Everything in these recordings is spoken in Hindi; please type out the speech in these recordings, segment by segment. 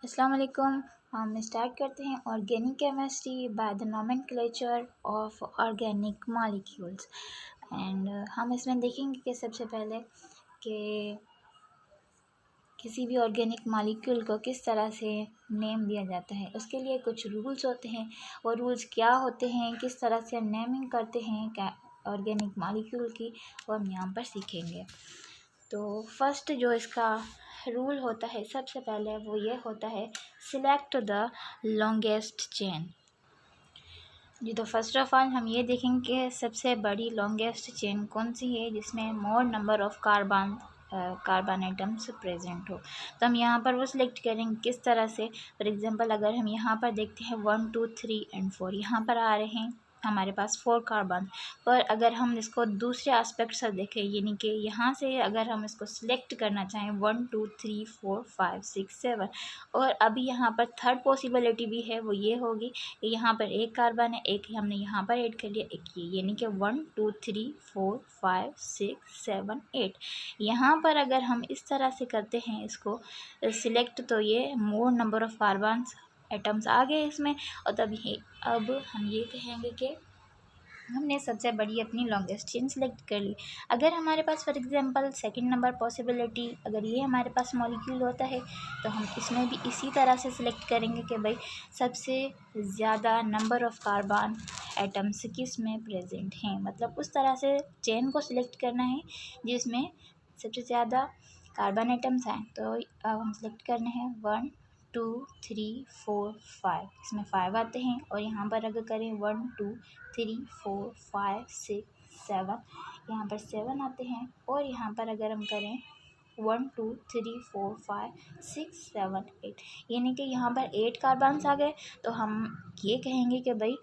अस्सलाम वालेकुम। हम स्टार्ट करते हैं organic chemistry by the nomenclature of organic molecules. And हम इसमें देखेंगे कि सबसे पहले कि किसी भी ऑर्गेनिक मॉलिक्यूल को किस तरह से नेम दिया जाता है। उसके लिए कुछ रूल्स होते हैं। वो रूल्स क्या होते हैं, किस तरह से हम नेमिंग करते हैं क्या ऑर्गेनिक मॉलिक्यूल की, वो हम यहाँ पर सीखेंगे। तो फर्स्ट जो इसका रूल होता है, सबसे पहले वो ये होता है, सिलेक्ट द लॉन्गेस्ट चेन। जी, तो फर्स्ट ऑफ ऑल हम ये देखेंगे कि सबसे बड़ी लॉन्गेस्ट चेन कौन सी है जिसमें मोर number of carbon atoms present हो। तो हम यहाँ पर वो सिलेक्ट करेंगे किस तरह से। फॉर एग्जांपल अगर हम यहाँ पर देखते हैं 1 2 3 एंड 4 यहाँ पर आ रहे हैं हमारे पास 4 कार्बन। पर अगर हम इसको दूसरे एस्पेक्ट से देखें, यानी कि यहाँ से अगर हम इसको सिलेक्ट करना चाहें 1 2 3 4 5 6 7, और अभी यहाँ पर थर्ड पॉसिबिलिटी भी है, वो ये होगी कि यहाँ पर एक कार्बन है, एक हमने यहाँ पर ऐड कर लिया, एक ये, यानी कि 1 2 3 4 5 6 7 8। यहाँ पर अगर हम इस तरह से करते हैं इसको सिलेक्ट, तो ये more number of carbon atoms आ गए इसमें। और अब हम ये कहेंगे कि हमने सबसे बड़ी अपनी लॉन्गेस्ट चेन सेलेक्ट कर ली। अगर हमारे पास for example second number possibility अगर ये हमारे पास मॉलिक्यूल होता है, तो हम इसमें भी इसी तरह से सिलेक्ट करेंगे कि भाई सबसे ज़्यादा नंबर ऑफ़ कार्बन एटम्स किस में प्रेजेंट हैं। मतलब उस तरह से चेन को सिलेक्ट करना है जिसमें सबसे ज़्यादा कार्बन एटम्स हैं। तो अब हम सेलेक्ट करने हैं 1 2 3 4 5, इसमें 5 आते हैं। और यहाँ पर अगर करें 1 2 3 4 5 6 7, यहाँ पर 7 आते हैं। और यहाँ पर अगर हम करें 1 2 3 4 5 6 7 8, यानी कि यहाँ पर 8 कार्बन्स आ गए। तो हम ये कहेंगे कि भाई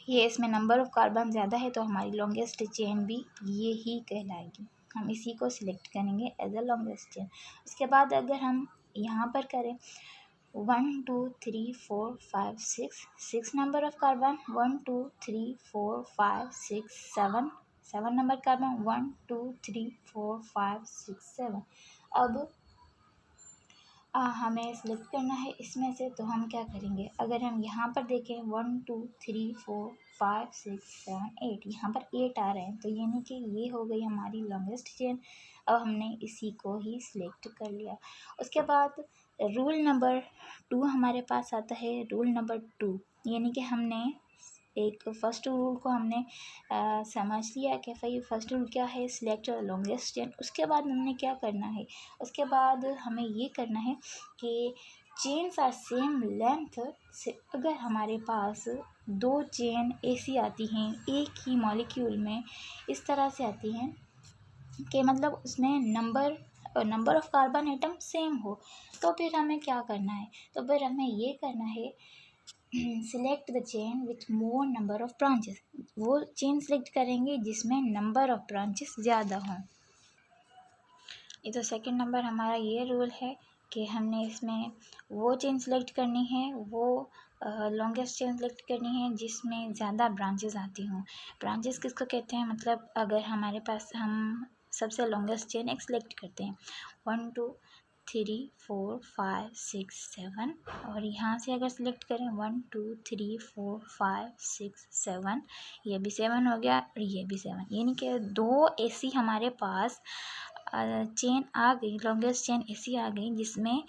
ये इसमें नंबर ऑफ़ कार्बन ज़्यादा है, तो हमारी लॉन्गेस्ट चेन भी ये ही कहलाएगी। हम इसी को सिलेक्ट करेंगे एज अ लॉन्गेस्ट चेन। उसके बाद अगर हम यहाँ पर करें 1 2 3 4 5 6 number of carbon, 1 2 3 4 5 6 7 number carbon, 1 2 3 4 5 6 7। अब हमें सेलेक्ट करना है इसमें से, तो हम क्या करेंगे, अगर हम यहाँ पर देखें 1 2 3 4 5 6 7 8, यहाँ पर 8 आ रहे हैं, तो यानी कि ये हो गई हमारी लॉन्गेस्ट चेन। अब हमने इसी को ही सिलेक्ट कर लिया। उसके बाद रूल नंबर 2 हमारे पास आता है। रूल नंबर 2 यानी कि हमने एक फर्स्ट रूल को हमने समझ लिया कि भाई फर्स्ट रूल क्या है, सिलेक्ट लॉन्गेस्ट चेन। उसके बाद हमने क्या करना है, उसके बाद हमें ये करना है कि चेन्स आर सेम लेंथ से अगर हमारे पास 2 चेन ऐसी आती हैं एक ही मॉलिक्यूल में, इस तरह से आती हैं कि मतलब उसमें number of carbon atom same हो, तो फिर हमें क्या करना है, तो फिर हमें ये करना है select the chain with more number of branches. वो चेन सेलेक्ट करेंगे जिसमें नंबर ऑफ़ ब्रांचेस ज़्यादा हों। ये तो सेकंड नंबर हमारा ये रूल है कि हमने इसमें वो चेन सेलेक्ट करनी है, वो लॉन्गेस्ट चेन सेलेक्ट करनी है जिसमें ज़्यादा ब्रांचेस आती हों। ब्रांचेस किसको कहते हैं, मतलब अगर हमारे पास हम सबसे लॉन्गेस्ट चेन एक सेलेक्ट करते हैं 1 2 3 4 5 6 7, और यहाँ से अगर सेलेक्ट करें 1 2 3 4 5 6 7, ये भी 7 हो गया और ये भी 7, यानी कि 2 ऐसी हमारे पास चेन आ गई, लॉन्गेस्ट चेन ऐसी आ गई जिसमें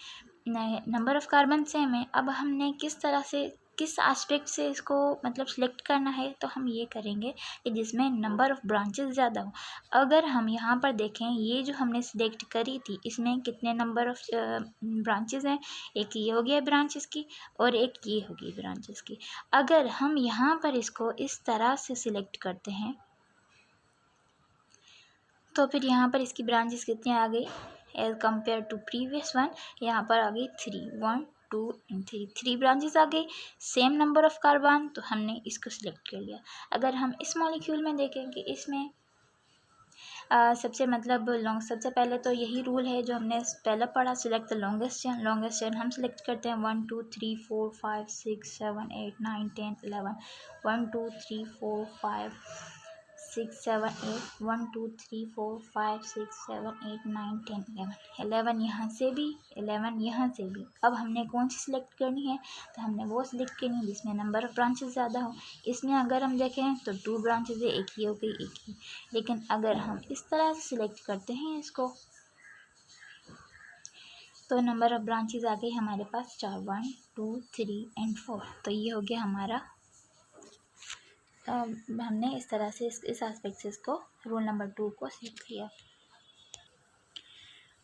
नंबर ऑफ़ कार्बन सेम है। अब हमने किस तरह से किस एस्पेक्ट से इसको मतलब सेलेक्ट करना है, तो हम ये करेंगे कि जिसमें नंबर ऑफ़ ब्रांचेस ज़्यादा हो। अगर हम यहाँ पर देखें, ये जो हमने सेलेक्ट करी थी इसमें कितने नंबर ऑफ़ ब्रांचेस हैं, एक ये हो गया ब्रांचेस की और एक ये होगी ब्रांचेस की। अगर हम यहाँ पर इसको इस तरह से सिलेक्ट करते हैं, तो फिर यहाँ पर इसकी ब्रांचेस कितनी आ गई as compare to previous one, यहाँ पर आ गई 3 1 2 एंड 3 ब्रांचेस आ गई, सेम नंबर ऑफ़ कार्बन, तो हमने इसको सिलेक्ट कर लिया। अगर हम इस मॉलिक्यूल में देखें कि इसमें सबसे पहले तो यही रूल है जो हमने पहले पढ़ा, सिलेक्ट द लॉन्गेस्ट चेन हम सिलेक्ट करते हैं 1 2 3 4 5 6 7 8 9 10 11, 1 2 3 4 5 6 7 8 1 2 3 4 5 6 7 8 9 10 11 यहाँ से भी 11 यहाँ से भी। अब हमने कौन सी सिलेक्ट करनी है, तो हमने वो सिलेक्ट करनी है जिसमें नंबर ऑफ़ ब्रांचेस ज़्यादा हो। इसमें अगर हम देखें तो 2 ब्रांचेस है, एक ही हो गई एक ही। लेकिन अगर हम इस तरह से सिलेक्ट करते हैं इसको, तो नंबर ऑफ़ ब्रांचेस आ गई हमारे पास 4 1 2 3 एंड 4। तो ये हो गया हमारा, हमने इस तरह से इस एस्पेक्ट से इसको रूल नंबर 2 को सीख लिया।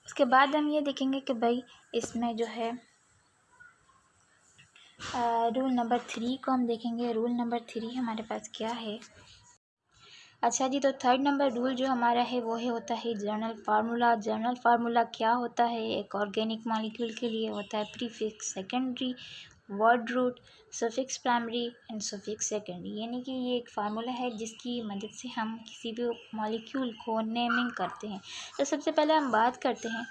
उसके बाद हम ये देखेंगे कि भाई इसमें जो है रूल नंबर 3 को हम देखेंगे। रूल नंबर 3 हमारे पास क्या है। अच्छा जी, तो थर्ड नंबर रूल जो हमारा है वो है होता है जनरल फार्मूला। जनरल फार्मूला क्या होता है, एक ऑर्गेनिक मॉलिक्यूल के लिए होता है prefix secondary, word root, suffix primary and suffix secondary. यानी कि ये एक फार्मूला है जिसकी मदद से हम किसी भी मॉलिक्यूल को नेमिंग करते हैं। तो सबसे पहले हम बात करते हैं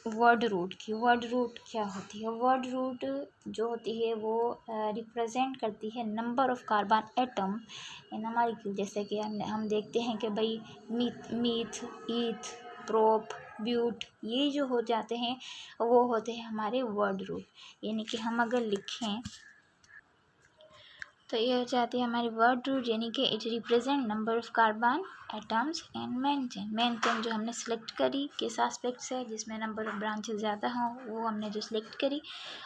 वर्ड रूट की। वर्ड रूट क्या होती है। वर्ड रूट जो होती है वो रिप्रेजेंट करती है number of carbon atom in a molecule. जैसे कि हम देखते हैं कि भाई मीथ, ईथ, प्रोप, ब्यूट, ये जो हो जाते हैं वो होते हैं हमारे वर्ड रूट। यानी कि हम अगर लिखें तो ये हो जाती है हमारी वर्ड रूट, यानी कि it represent number of carbon atoms and main chain जो हमने सेलेक्ट करी किस एस्पेक्ट से, जिसमें नंबर ऑफ़ ब्रांचेस ज़्यादा हों, वो हमने जो सेलेक्ट करी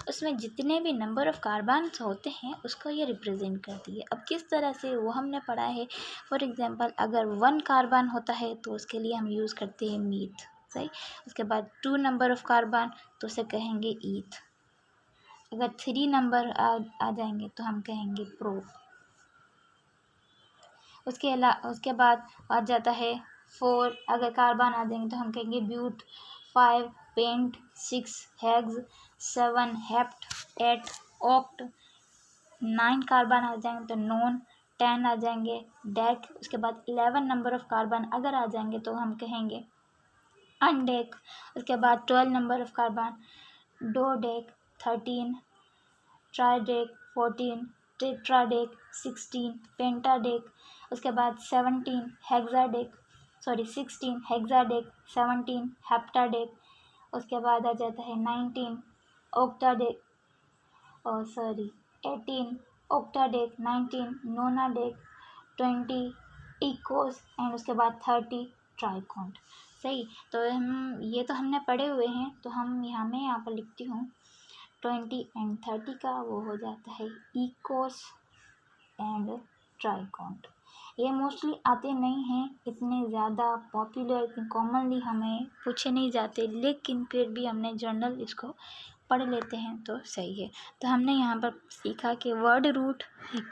उसमें जितने भी नंबर ऑफ़ कार्बन होते हैं उसको ये रिप्रेजेंट करती है। अब किस तरह से वो हमने पढ़ा है। फॉर एग्जांपल अगर 1 कार्बन होता है तो उसके लिए हम यूज़ करते हैं मीथ, सही। उसके बाद 2 नंबर ऑफ़ कार्बन तो उसे कहेंगे ईथ। अगर 3 नंबर आ जाएंगे तो हम कहेंगे प्रोप। उसके बाद आ जाता है 4, अगर कार्बन आ जाएंगे तो हम कहेंगे but. 5 pent, 6 hex, 7 hept, 8 oct, 9 carbon आ जाएंगे तो नॉन, 10 आ जाएंगे डेक। उसके बाद 11 नंबर ऑफ़ कार्बन अगर आ जाएंगे तो हम कहेंगे अनडेक। उसके बाद 12 नंबर ऑफ़ कार्बन डोडेक, 13 ट्राइडेक, 14 टेट्राडेक, 16 पेंटाडेक। उसके बाद 16 हेक्साडेक, 17 हेप्टाडेक। उसके बाद आ जाता है 19 ऑक्टाडेक, 18 ऑक्टाडेक, 19 नोनाडेक, 20 इकोस एंड उसके बाद 30 ट्राइकोंट, सही। तो ये तो हमने पढ़े हुए हैं, तो हम यहाँ पर लिखती हूँ 20 एंड 30 का वो हो जाता है इकोस एंड ट्राइकोंट। ये मोस्टली आते नहीं हैं, इतने ज़्यादा पॉपुलर, इतने कॉमनली हमें पूछे नहीं जाते, लेकिन फिर भी हमने जर्नल इसको पढ़ लेते हैं तो सही है। तो हमने यहाँ पर सीखा कि वर्ड रूट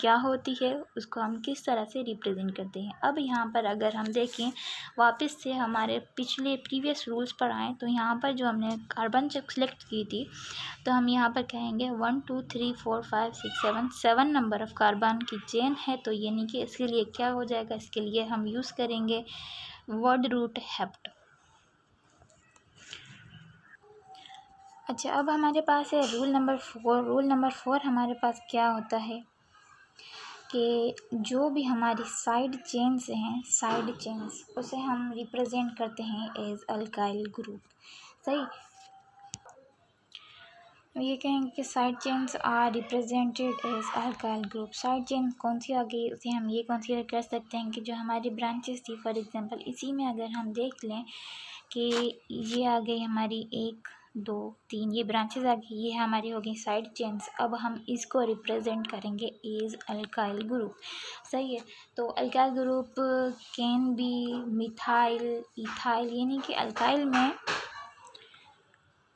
क्या होती है, उसको हम किस तरह से रिप्रेजेंट करते हैं। अब यहाँ पर अगर हम देखें वापस से हमारे प्रीवियस रूल्स पर आएँ, तो यहाँ पर जो हमने कार्बन सेलेक्ट की थी तो हम यहाँ पर कहेंगे 1 2 3 4 5 6 7 नंबर ऑफ़ कार्बन की चेन है। तो यानी कि इसके लिए क्या हो जाएगा, इसके लिए हम यूज़ करेंगे वर्ड रूट हेप्ट। अच्छा, अब हमारे पास है रूल नंबर 4। रूल नंबर 4 हमारे पास क्या होता है कि जो भी हमारी साइड चेन्स हैं, साइड चेन्स उसे हम रिप्रेजेंट करते हैं एज अल्काइल ग्रुप, सही। ये कहेंगे कि side chains are represented as alkyl group. Side chain कौन सी आ गई, उसे हम ये कंसीडर कर सकते हैं कि जो हमारी ब्रांचेस थी, फॉर एग्जांपल इसी में अगर हम देख लें कि ये आ गई हमारी 1 2 3, ये ब्रांचेस आ गई, ये हमारी हो गई साइड चेन्स। अब हम इसको रिप्रेजेंट करेंगे एज अल्काइल ग्रुप, सही है। तो alkyl group can be methyl, ethyl, यानी कि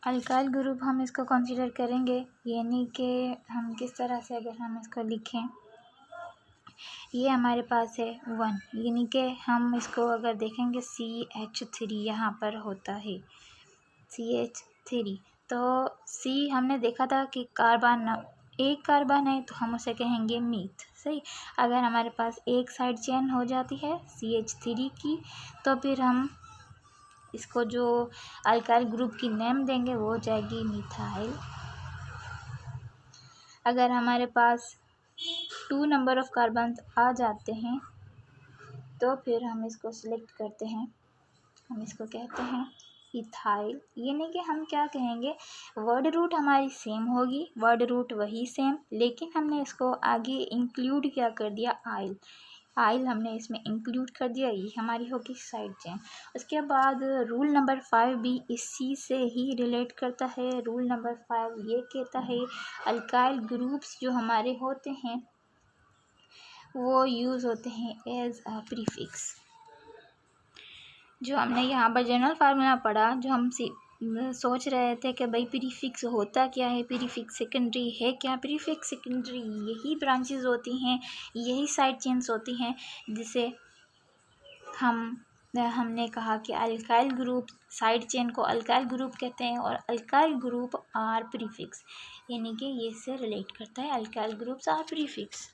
अल्काइल ग्रुप हम इसको कंसीडर करेंगे। यानी कि हम किस तरह से अगर हम इसको लिखें, ये हमारे पास है 1, यानी कि हम इसको अगर देखेंगे CH3 यहाँ पर होता है CH3। तो C हमने देखा था कि एक कार्बन है तो हम उसे कहेंगे मीथ, सही। अगर हमारे पास एक साइड चेन हो जाती है CH3 की तो फिर हम इसको जो अल्काइल ग्रुप की नेम देंगे वो हो जाएगी मिथाइल। अगर हमारे पास 2 नंबर ऑफ़ कार्बन आ जाते हैं तो फिर हम इसको सिलेक्ट करते हैं, हम इसको कहते हैं इथाइल। यानी कि हम क्या कहेंगे, वर्ड रूट हमारी सेम होगी, वर्ड रूट वही सेम, लेकिन हमने इसको आगे इंक्लूड क्या कर दिया, आइल। आइल हमने इसमें इंक्लूड कर दिया, ये हमारी होगी साइड चेन। उसके बाद रूल नंबर 5 भी इसी से ही रिलेट करता है। रूल नंबर 5 ये कहता है अल्काइल ग्रुप्स जो हमारे होते हैं वो यूज़ होते हैं एज अ प्रीफिक्स। जो हमने यहाँ पर जनरल फार्मूला पढ़ा, जो हम सोच रहे थे कि भाई प्रीफिक्स होता क्या है, प्रीफिक्स सेकेंडरी है क्या, प्रीफिक्स सेकेंडरी यही ब्रांचेस होती हैं, यही साइड चेन्स होती हैं जिसे हमने कहा कि अल्काइल ग्रुप साइड चेन को अल्काइल ग्रुप कहते हैं और अल्काइल ग्रुप आर प्रीफिक्स, यानी कि ये से रिलेट करता है अल्काइल ग्रुप्स आर प्रीफिक्स।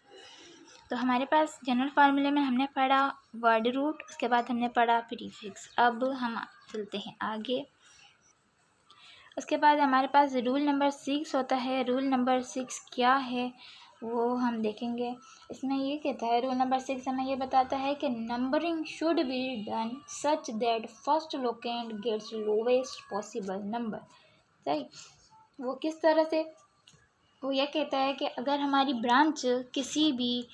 तो हमारे पास जनरल फार्मूले में हमने पढ़ा वर्ड रूट, उसके बाद हमने पढ़ा प्रीफिक्स। अब हम चलते हैं आगे। उसके बाद हमारे पास रूल नंबर 6 होता है। रूल नंबर 6 क्या है वो हम देखेंगे। इसमें ये कहता है, रूल नंबर 6 हमें ये बताता है कि numbering should be done such that first locant gets lowest possible number. सही, वो किस तरह से, वो यह कहता है कि अगर हमारी ब्रांच किसी भी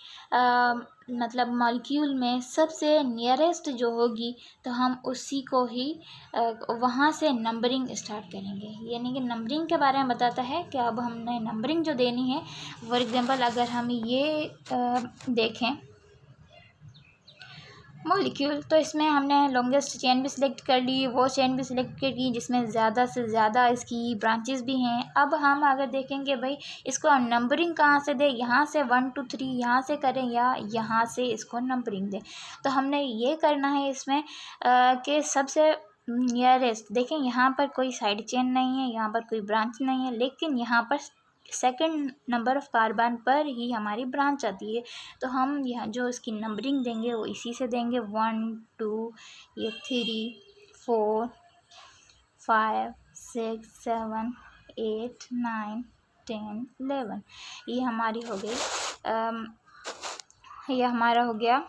मतलब मॉलिक्यूल में सबसे नियरेस्ट जो होगी तो हम उसी को ही वहाँ से नंबरिंग स्टार्ट करेंगे। यानी कि नंबरिंग के बारे में बताता है कि अब हमने नंबरिंग जो देनी है, फॉर एग्जांपल अगर हम ये देखें मॉलिक्यूल, तो इसमें हमने लॉन्गेस्ट चेन भी सिलेक्ट कर ली, वो चेन भी सिलेक्ट कर ली जिसमें ज़्यादा से ज़्यादा इसकी ब्रांचेस भी हैं। अब हम अगर देखेंगे भाई इसको हम नंबरिंग कहाँ से दें, यहाँ से 1 2 3 यहाँ से करें या यहाँ से इसको नंबरिंग दें, तो हमने ये करना है इसमें कि सबसे नियरेस्ट देखें, यहाँ पर कोई साइड चेन नहीं है, यहाँ पर कोई ब्रांच नहीं है, लेकिन यहाँ पर सेकंड नंबर ऑफ कार्बन पर ही हमारी ब्रांच आती है। तो हम यहाँ जो इसकी नंबरिंग देंगे वो इसी से देंगे 1 2 ये 3 4 5 6 7 8 9 10 11, ये हमारी हो गई ये हमारा हो गया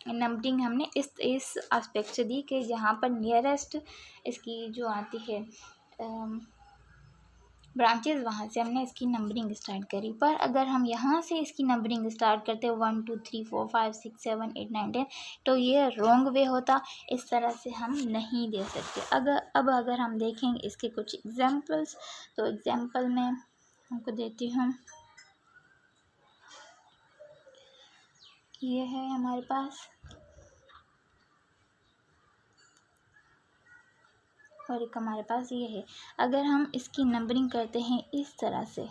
नंबरिंग। हमने इस एस्पेक्ट से दी कि जहाँ पर नियरेस्ट इसकी जो आती है ब्रांचेस, वहाँ से हमने इसकी नंबरिंग स्टार्ट करी। पर अगर हम यहाँ से इसकी नंबरिंग स्टार्ट करते 1 2 3 4 5 6 7 8 9 10, तो ये रॉन्ग वे होता, इस तरह से हम नहीं दे सकते। अगर हम देखेंगे इसके कुछ एग्जांपल्स, तो एग्जांपल में हमको देती हूँ, ये है हमारे पास और एक हमारे पास ये है। अगर हम इसकी नंबरिंग करते हैं इस तरह से,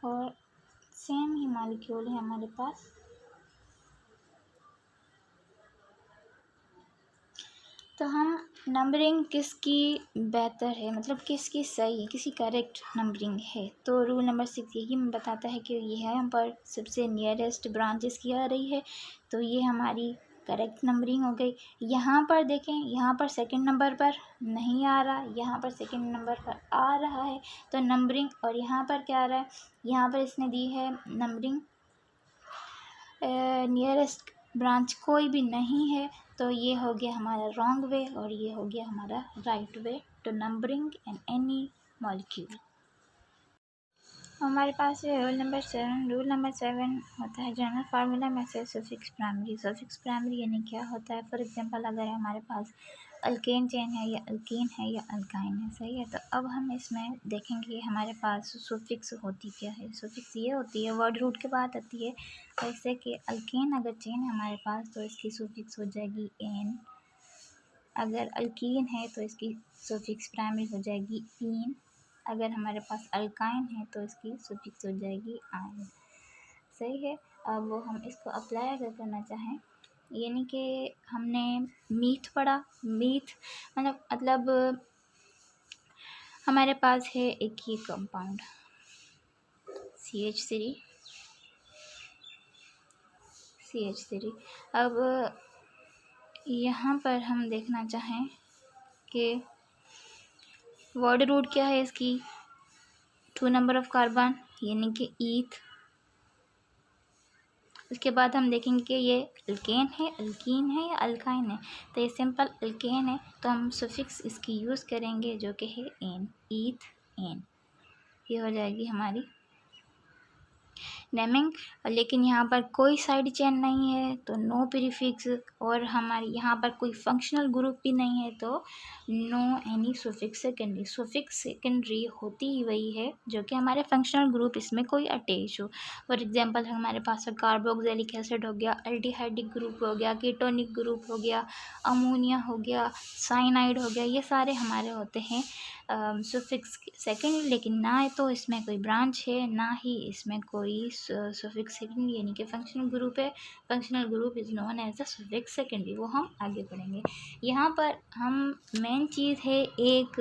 और सेम ही मॉलिक्यूल है हमारे पास, तो हम नंबरिंग किसकी बेहतर है, मतलब किसकी सही, किसी करेक्ट नंबरिंग है, तो रूल नंबर 6 यही बताता है कि ये है हम पर सबसे नियरेस्ट ब्रांचेस की आ रही है, तो ये हमारी करेक्ट नंबरिंग हो गई। यहाँ पर देखें, यहाँ पर सेकंड नंबर पर नहीं आ रहा, यहाँ पर सेकंड नंबर पर आ रहा है, तो नंबरिंग, और यहाँ पर क्या आ रहा है, यहाँ पर इसने दी है नंबरिंग नियरेस्ट ब्रांच कोई भी नहीं है, तो ये हो गया हमारा रॉन्ग वे और ये हो गया हमारा right way to numbering in any molecule. हमारे पास है रूल नंबर 7। रूल नंबर 7 होता है जनरल फार्मूला में से सफिक्स प्राइमरी। सफिक्स प्राइमरी यानी क्या होता है, फॉर एग्जांपल अगर हमारे पास अल्केन चेन है या अल्कीन है या अल्काइन है, सही है, तो अब हम इसमें देखेंगे हमारे पास सुफिक्स होती क्या है। सुफिक्स ये होती है वर्ड रूट के बाद आती है, जैसे कि अल्केन अगर चेन है हमारे पास तो इसकी सुफिक्स हो जाएगी एन, अगर अल्कीन है तो इसकी सुफिक्स प्राइमरी हो जाएगी ईन, अगर हमारे पास अल्काइन है तो इसकी सुफिक्स हो जाएगी आयन, सही है। अब हम इसको अप्लाई अगर करना चाहें, यानी कि हमने मीथ पढ़ा, मीथ मतलब हमारे पास है एक ही कंपाउंड CH3। अब यहाँ पर हम देखना चाहें ये वर्ड रूट क्या है इसकी, 2 नंबर ऑफ कार्बन यानी कि ईथ। उसके बाद हम देखेंगे कि ये अल्केन है, अल्कीन है या अल्काइन है। तो ये सिंपल अल्केन है, तो हम सफिक्स इसकी यूज़ करेंगे जो कि है एन, ईथ एन। ये हो जाएगी हमारी नेमिंग। लेकिन यहाँ पर कोई साइड चेन नहीं है तो नो प्रीफिक्स, और हमारे यहाँ पर कोई फंक्शनल ग्रुप भी नहीं है तो no any suffix secondary. Suffix secondary होती ही वही है जो कि हमारे फंक्शनल ग्रुप इसमें कोई अटैच हो। फॉर एग्जांपल हमारे पास कार्बोक्सिलिक एसिड हो गया, अल्डिहाइडिक ग्रुप हो गया, कीटोनिक ग्रुप हो गया, अमोनिया हो गया, साइनाइड हो गया, ये सारे हमारे होते हैं सुफिक्स सेकेंड। लेकिन ना तो इसमें कोई ब्रांच है, ना ही इसमें कोई सुफिक्स सेकेंड यानी कि फंक्शनल ग्रुप है। Functional group is known as the suffix secondary, वो हम आगे पढ़ेंगे। यहाँ पर हम मेन चीज़ है एक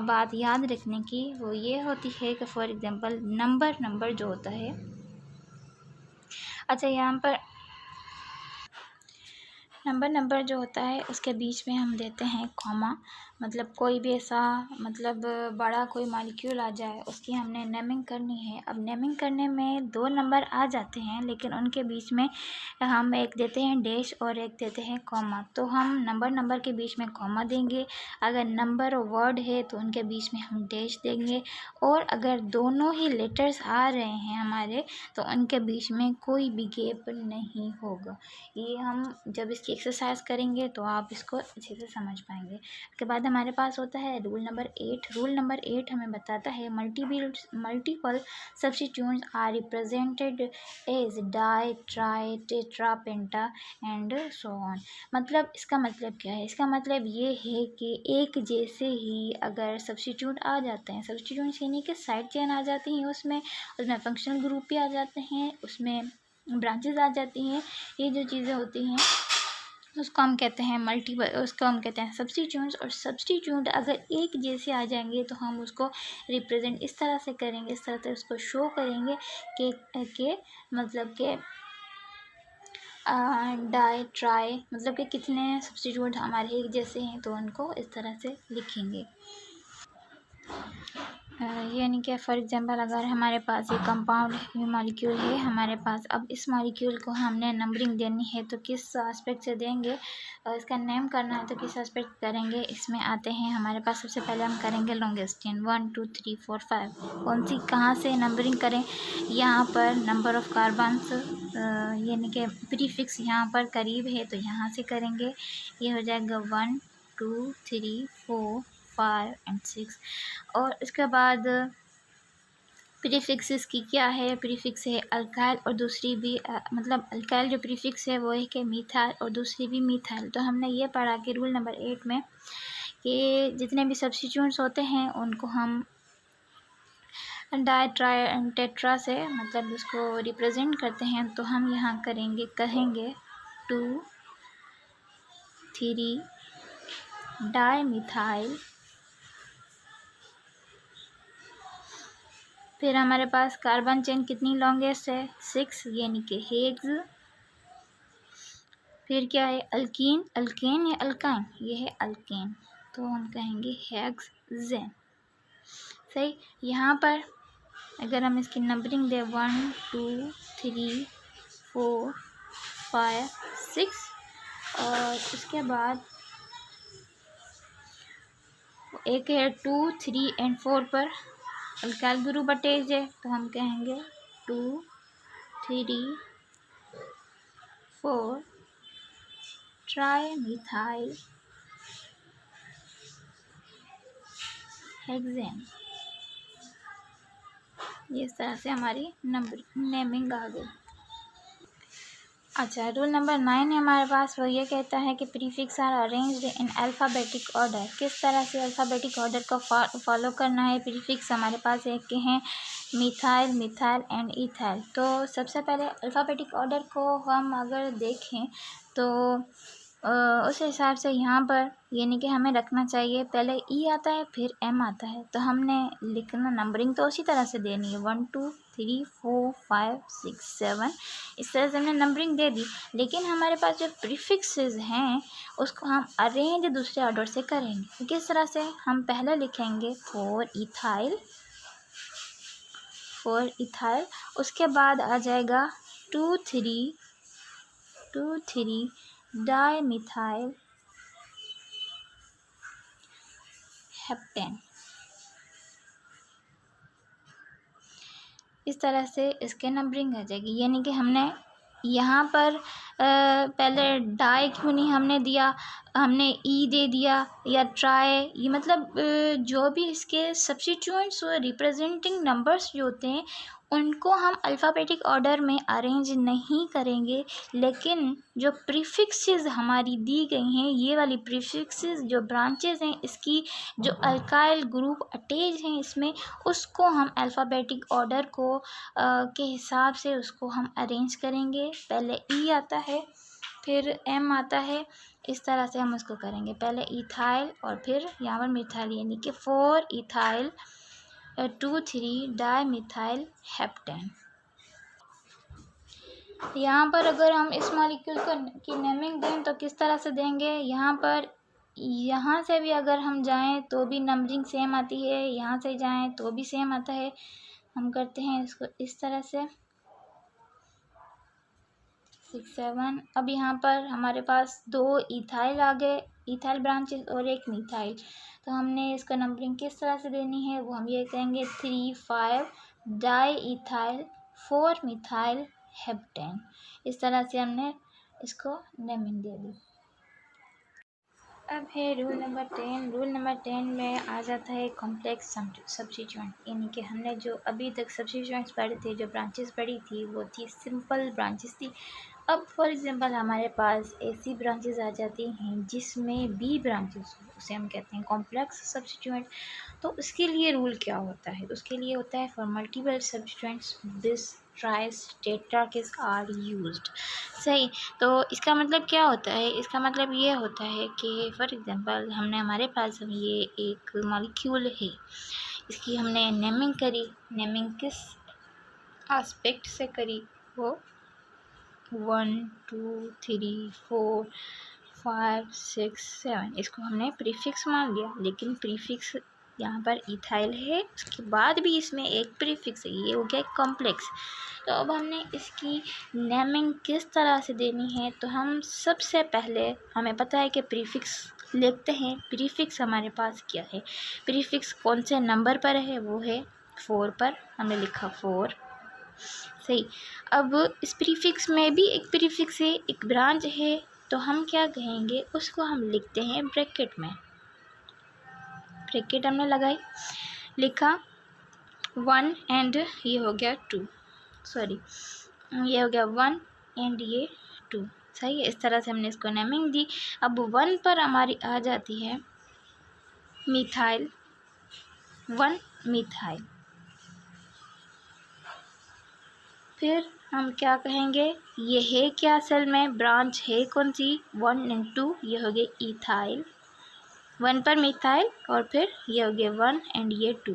बात याद रखने की, वो ये होती है कि फॉर एग्जांपल नंबर जो होता है, अच्छा यहाँ पर नंबर जो होता है उसके बीच में हम देते हैं कॉमा। मतलब कोई भी ऐसा मतलब बड़ा कोई मॉलिक्यूल आ जाए उसकी हमने नेमिंग करनी है। अब नेमिंग करने में 2 नंबर आ जाते हैं लेकिन उनके बीच में हम एक देते हैं डैश और एक देते हैं कॉमा। तो हम नंबर के बीच में कॉमा देंगे, अगर नंबर और वर्ड है तो उनके बीच में हम डैश देंगे, और अगर दोनों ही लेटर्स आ रहे हैं हमारे तो उनके बीच में कोई भी गैप नहीं होगा। ये हम जब इसकी एक्सरसाइज करेंगे तो आप इसको अच्छे से समझ पाएंगे। उसके बाद हमारे पास होता है रूल नंबर 8। रूल नंबर 8 हमें बताता है multiple substituents are represented as di, tri, tetra, penta and so on. मतलब इसका मतलब क्या है, इसका मतलब ये है कि एक जैसे ही अगर सब्स्टिट्यूट आ जाते हैं, सब्स्टिट्यूट यानी कि साइड चेन आ जाती हैं, उसमें फंक्शनल ग्रुप भी आ जाते हैं, उसमें ब्रांचेस आ जाती हैं, ये जो चीज़ें होती हैं उसको हम कहते हैं उसको हम कहते हैं सब्स्टिट्यूट्स। और सब्स्टिट्यूट अगर एक जैसे आ जाएंगे तो हम उसको रिप्रेजेंट इस तरह से करेंगे, इस तरह से उसको शो करेंगे कि मतलब कि डाई, ट्राई, मतलब कि कितने सब्स्टिट्यूट हमारे एक जैसे हैं तो उनको इस तरह से लिखेंगे। यानी कि फॉर एग्जांपल अगर हमारे पास ये कंपाउंड मॉलिक्यूल है हमारे पास, अब इस मॉलिक्यूल को हमने नंबरिंग देनी है तो किस एस्पेक्ट से देंगे, और इसका नेम करना है तो किस एस्पेक्ट करेंगे। इसमें आते हैं हमारे पास, सबसे पहले हम करेंगे लॉन्गेस्ट चेन 1 2 3 4 5। कौन सी कहाँ से नंबरिंग करें, यहाँ पर नंबर ऑफ कार्बन्स यानी कि प्रीफिक्स यहाँ पर करीब है तो यहाँ से करेंगे। ये हो जाएगा 1 2 3 4 5 एंड 6। और इसके बाद प्रीफिक्सेस की क्या है, प्रीफिक्स है अल्काइल और दूसरी भी मतलब अल्काइल जो प्रीफिक्स है वो है कि मीथाइल और दूसरी भी मीथाइल। तो हमने ये पढ़ा कि रूल नंबर 8 में कि जितने भी सब्स्टिट्यूएंट्स होते हैं उनको हम डाई, ट्राई एंड टेट्रा से मतलब उसको रिप्रेजेंट करते हैं। तो हम यहाँ कहेंगे 2 3 डाई मिथाइल, फिर हमारे पास कार्बन चेन कितनी लॉन्गेस्ट है 6 यानी कि हेक्स। फिर क्या है अल्कीन, अल्केन या अल्काइन, ये है अल्केन तो हम कहेंगे हेक्सेन। सही। यहाँ पर अगर हम इसकी नंबरिंग दें 1 2 3 4 5 6, और उसके बाद एक है 2 3 एंड 4 पर अल्काइल ग्रुप अटैच है तो हम कहेंगे 2 3 4 ट्राई मिथाइल हेक्सेन। ये इस तरह से हमारी नंबर नेमिंग आ गई। अच्छा, रूल नंबर 9 है हमारे पास, वो ये कहता है कि prefix are arranged in alphabetic order. किस तरह से अल्फ़ाबेटिक ऑर्डर को फॉलो करना है। प्रीफिक्स हमारे पास एक के हैं मिथाइल, मिथाइल एंड इथाइल। तो सबसे पहले अल्फ़ाबेटिक ऑर्डर को हम अगर देखें तो उस हिसाब से यहाँ पर यानी कि हमें रखना चाहिए पहले ई आता है फिर एम आता है, तो हमने लिखना नंबरिंग तो उसी तरह से देनी है 1 2 3 4 5 6 7 इस तरह से हमने नंबरिंग दे दी। लेकिन हमारे पास जो प्रीफिक्सेस हैं उसको हम अरेंज दूसरे ऑर्डर से करेंगे। किस तरह से? हम पहले लिखेंगे फोर इथाइल, उसके बाद आ जाएगा 2 3 डाईमिथाइल हेप्टेन। इस तरह से इसके नंबरिंग आ जाएगी। यानी कि हमने यहाँ पर पहले डाई क्यों नहीं हमने दिया, हमने ई दे दिया या ट्राई, ये मतलब जो भी इसके सब्स्टिट्यूएंट्स और रिप्रेजेंटिंग नंबर्स जो होते हैं उनको हम अल्फ़ाबेटिक ऑर्डर में अरेंज नहीं करेंगे। लेकिन जो प्रीफिक्सेस हमारी दी गई हैं, ये वाली प्रीफिक्सेस जो ब्रांचेस हैं इसकी, जो अल्काइल ग्रुप अटैच हैं इसमें, उसको हम अल्फ़ाबेटिक ऑर्डर को के हिसाब से उसको हम अरेंज करेंगे। पहले ई आता है, फिर एम आता है, इस तरह से हम उसको करेंगे। पहले इथाइल और फिर यहाँ पर मिथाइल, यानी कि 4 इथाइल 2 3 डाईमिथाइल हेप्टेन। यहाँ पर अगर हम इस मॉलिक्यूल की नेमिंग दें तो किस तरह से देंगे? यहाँ से भी अगर हम जाएं तो भी नंबरिंग सेम आती है, यहाँ से जाएं तो भी सेम आता है। हम करते हैं इसको इस तरह से 6 7। अब यहाँ पर हमारे पास 2 इथाइल आ गए, इथाइल ब्रांचेस, और एक मिथाइल। तो हमने इसका नंबरिंग किस तरह से देनी है वो हम ये कहेंगे 3 5 डाई इथाइल 4 मिथाइल हेप्टेन। इस तरह से हमने इसको नेमिंग दे दी। अब है रूल नंबर 10। रूल नंबर 10 में आ जाता है कॉम्प्लेक्स सब्स्टिट्यूएंट, यानी कि हमने जो अभी तक सब्स्टिट्यूएंट्स पढ़े थे, जो ब्रांचेस पढ़ी थी वो थी सिंपल ब्रांचेस थी। अब फॉर एग्जांपल हमारे पास ऐसी ब्रांचेस आ जाती हैं जिसमें बी ब्रांचेस हो, उसे हम कहते हैं कॉम्प्लेक्स सब्स्टिट्यूएंट। तो उसके लिए रूल क्या होता है? उसके लिए होता है for multiple substituents this tris tetrakis are used. सही। तो इसका मतलब क्या होता है? इसका मतलब ये होता है कि फॉर एग्जांपल हमने, हमारे पास ये एक मॉलिक्यूल है, इसकी हमने नेमिंग करी। नेमिंग किस एस्पेक्ट से करी? वो 1 2 3 4 5 6 7 इसको हमने प्रीफिक्स मान लिया। लेकिन प्रीफिक्स यहाँ पर इथाइल है, उसके बाद भी इसमें एक प्रीफिक्स है, ये हो गया कॉम्प्लेक्स। तो अब हमने इसकी नेमिंग किस तरह से देनी है? तो हम सबसे पहले, हमें पता है कि प्रीफिक्स लिखते हैं। प्रीफिक्स हमारे पास क्या है? प्रीफिक्स कौन से नंबर पर है? वो है 4 पर, हमने लिखा 4। सही। अब इस प्रीफिक्स में भी एक प्रीफिक्स है, एक ब्रांच है, तो हम क्या कहेंगे? उसको हम लिखते हैं ब्रैकेट में। ब्रैकेट हमने लगाई, लिखा 1 एंड ये हो गया 2, सॉरी ये हो गया 1 एंड ये 2। सही है। इस तरह से हमने इसको नेमिंग दी। अब 1 पर हमारी आ जाती है मिथाइल, 1 मिथाइल। फिर हम क्या कहेंगे? ये है क्या? असल में ब्रांच है कौन सी? 1 एंड 2, ये हो गए इथाइल। 1 पर मिथाइल और फिर ये हो गया 1 एंड ये 2।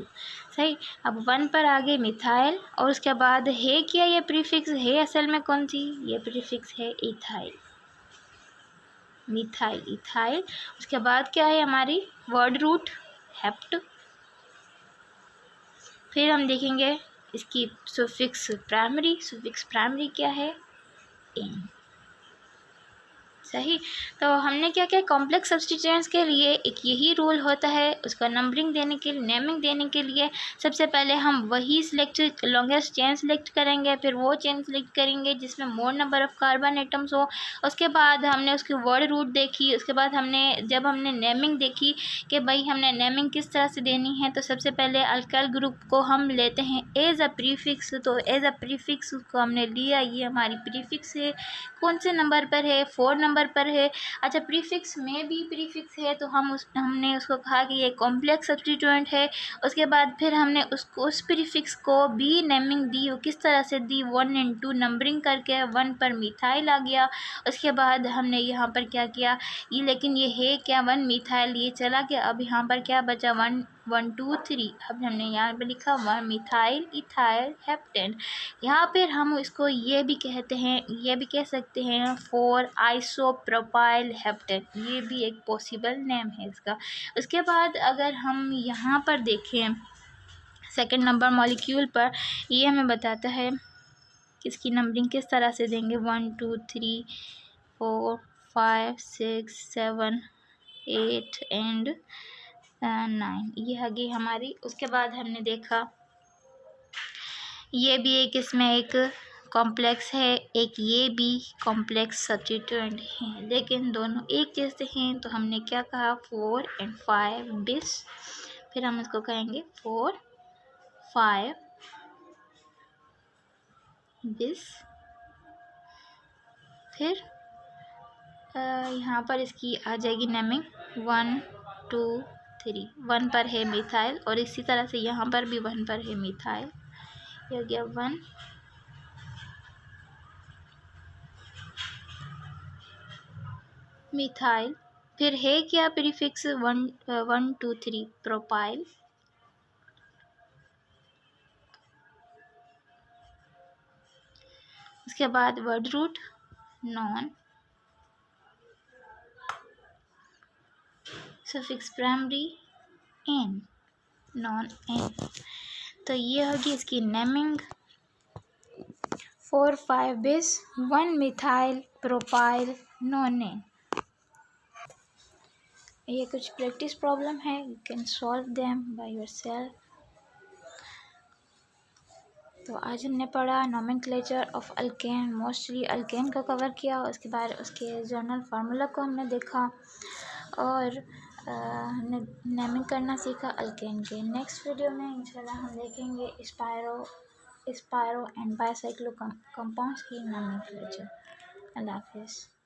सही। अब 1 पर आ गए मिथाइल और उसके बाद है क्या? ये प्रीफिक्स है असल में कौन सी? ये प्रीफिक्स है इथाइल। Methyl, ethyl. उसके बाद क्या है हमारी? Word root hept. फिर हम देखेंगे इसकी सुफिक्स प्राइमरी। सुफिक्स प्राइमरी क्या है? एन। सही। तो हमने क्या किया? कॉम्प्लेक्स सब्स्टिट्यूएंट्स के लिए एक यही रूल होता है, उसका नंबरिंग देने के लिए, नेमिंग देने के लिए सबसे पहले हम वही सिलेक्ट, लॉन्गेस्ट चेन सिलेक्ट करेंगे, फिर वो चेन सिलेक्ट करेंगे जिसमें मोर नंबर ऑफ़ कार्बन एटम्स हो। उसके बाद हमने उसकी वर्ड रूट देखी। उसके बाद जब हमने नेमिंग देखी कि भाई हमने नेमिंग किस तरह से देनी है, तो सबसे पहले अल्काइल ग्रुप को हम लेते हैं एज अ प्रीफिक्स। तो एज अ प्रीफिक्स को हमने लिया, ये हमारी प्रीफिक्स है। कौन से नंबर पर है? 4 नंबर पर है। अच्छा, प्रीफिक्स में भी प्रीफिक्स है तो हमने उसको कहा कि ये कॉम्प्लेक्स सब्स्टिट्यूएंट है। उसके बाद फिर हमने उस प्रीफिक्स को भी नेमिंग दी। वो किस तरह से दी? 1 एंड 2 नंबरिंग करके। 1 पर मिथाइल आ गया। उसके बाद हमने यहाँ पर क्या किया? ये, लेकिन ये है क्या? 1 मिथाइल, ये चला गया। अब यहाँ पर क्या बचा? 1 2 3। अब हमने यहाँ पे लिखा 1 मिथाइल इथाइल हेप्टेन। यहाँ पर हम इसको ये भी कहते हैं, ये भी कह सकते हैं 4 आइसोप्रोपाइल हेप्टेन, ये भी एक पॉसिबल नेम है इसका। उसके बाद अगर हम यहाँ पर देखें सेकंड नंबर मॉलिक्यूल पर, ये हमें बताता है कि इसकी नंबरिंग किस तरह से देंगे। 1 2 3 4 5 6 7 8 एंड 9, ये आगे हमारी। उसके बाद हमने देखा ये भी एक इसमें एक कॉम्प्लेक्स है, एक ये भी कॉम्प्लेक्स सब्स्टिट्यूएंट है, लेकिन दोनों एक जैसे हैं। तो हमने क्या कहा 4 एंड 5 बिस, फिर हम इसको कहेंगे 4 5 बिस। फिर यहाँ पर इसकी आ जाएगी नेमिंग 1 2 3। 1 पर है मिथाइल, और इसी तरह से यहाँ पर भी 1 पर है मिथाइल, ये हो गया 1 मिथाइल। फिर है क्या प्रीफिक्स 1 2 3 प्रोपाइल। उसके बाद word root non, suffix primary ane, non ane. तो ये होगी इसकी नेमिंग 4 5 बिस 1 मिथाइल प्रोपाइल नॉन। ये कुछ प्रैक्टिस प्रॉब्लम है, you can solve them by yourself. तो आज हमने पढ़ा nomenclature of alkane, mostly alkane को कवर किया। उसके बाद उसके जर्नल फार्मूला को हमने देखा, और हमने नेमिंग करना सीखा अल्केन के। नेक्स्ट वीडियो में इंशाल्लाह हम देखेंगे स्पायरो एंड बाइसाइक्लो कंपाउंड्स की नोमेनक्लेचर। अल्लाह हाफिज़।